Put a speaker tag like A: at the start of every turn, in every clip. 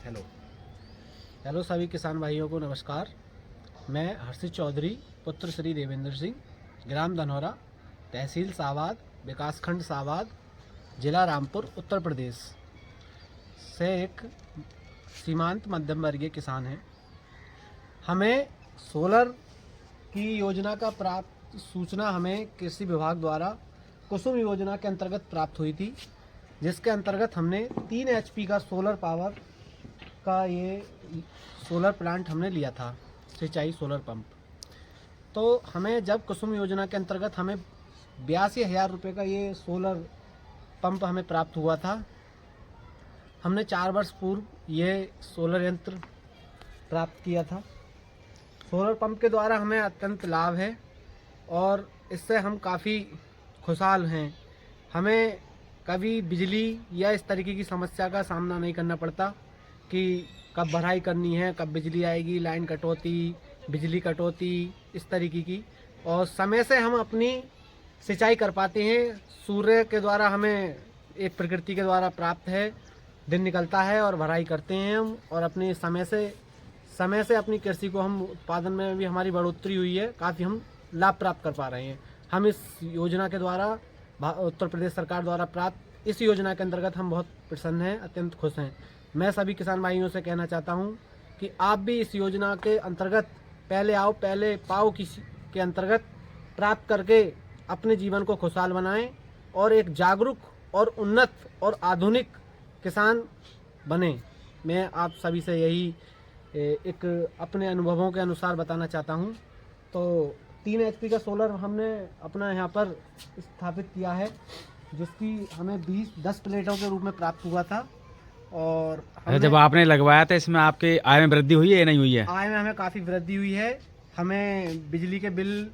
A: Hello सभी किसान भाइयों को नमस्कार। मैं हर्षित चौधरी पुत्र श्री देवेंद्र सिंह, ग्राम धनौरा, तहसील सावाद, विकासखंड सावाद, जिला रामपुर, उत्तर प्रदेश से एक सीमांत मध्यम वर्गीय किसान हैं। हमें सोलर की योजना का प्राप्त सूचना हमें कृषि विभाग द्वारा कुसुम योजना के अंतर्गत प्राप्त हुई थी, जिसके अंतर्गत हमने 3 HP का सोलर पावर का ये सोलर प्लांट हमने लिया था, सिंचाई सोलर पंप। तो हमें जब कुसुम योजना के अंतर्गत हमें 82,000 रुपये का ये सोलर पंप हमें प्राप्त हुआ था। हमने 4 वर्ष पूर्व ये सोलर यंत्र प्राप्त किया था। सोलर पंप के द्वारा हमें अत्यंत लाभ है और इससे हम काफ़ी खुशहाल हैं। हमें कभी बिजली या इस तरीके की समस्या का सामना नहीं करना पड़ता कि कब भराई करनी है, कब बिजली आएगी, लाइन कटौती, बिजली कटौती, इस तरीके की। और समय से हम अपनी सिंचाई कर पाते हैं। सूर्य के द्वारा हमें एक प्रकृति के द्वारा प्राप्त है, दिन निकलता है और भराई करते हैं हम, और अपने समय से अपनी कृषि को हम उत्पादन में भी हमारी बढ़ोतरी हुई है, काफ़ी हम लाभ प्राप्त कर पा रहे हैं। हम इस योजना के द्वारा उत्तर प्रदेश सरकार द्वारा प्राप्त इस योजना के अंतर्गत हम बहुत प्रसन्न हैं, अत्यंत खुश हैं। मैं सभी किसान भाइयों से कहना चाहता हूं कि आप भी इस योजना के अंतर्गत पहले आओ पहले पाओ के अंतर्गत प्राप्त करके अपने जीवन को खुशहाल बनाएं और एक जागरूक और उन्नत और आधुनिक किसान बने। मैं आप सभी से यही एक अपने अनुभवों के अनुसार बताना चाहता हूं। तो 3 HP का सोलर हमने अपना यहाँ पर स्थापित किया है, जिसकी हमें 10 प्लेटों के रूप में प्राप्त हुआ था। और
B: जब आपने लगवाया था इसमें आपके आय में वृद्धि हुई है या नहीं हुई है?
A: आय में हमें काफ़ी वृद्धि हुई है। हमें बिजली के बिल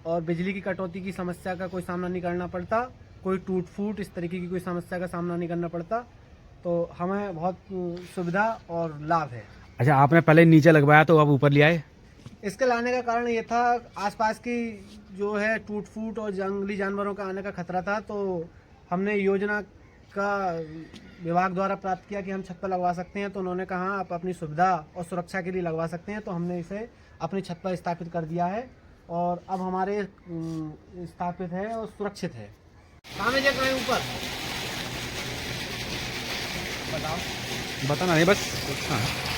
A: और बिजली की कटौती की समस्या का कोई सामना नहीं करना पड़ता, कोई टूट फूट इस तरीके की कोई समस्या का सामना नहीं करना पड़ता। तो हमें बहुत सुविधा और लाभ है।
B: अच्छा, आपने पहले नीचे लगवाया तो अब ऊपर लिया है?
A: इसके लाने का कारण ये था, आसपास की जो है टूट फूट और जंगली जानवरों का आने का खतरा था। तो हमने योजना का विभाग द्वारा प्राप्त किया कि हम छत पर लगवा सकते हैं। तो उन्होंने कहा आप अपनी सुविधा और सुरक्षा के लिए लगवा सकते हैं। तो हमने इसे अपनी छत पर स्थापित कर दिया है और अब हमारे स्थापित है और सुरक्षित है। कहाँ में जगह है ऊपर बताओ?
B: बताना नहीं बस। हाँ।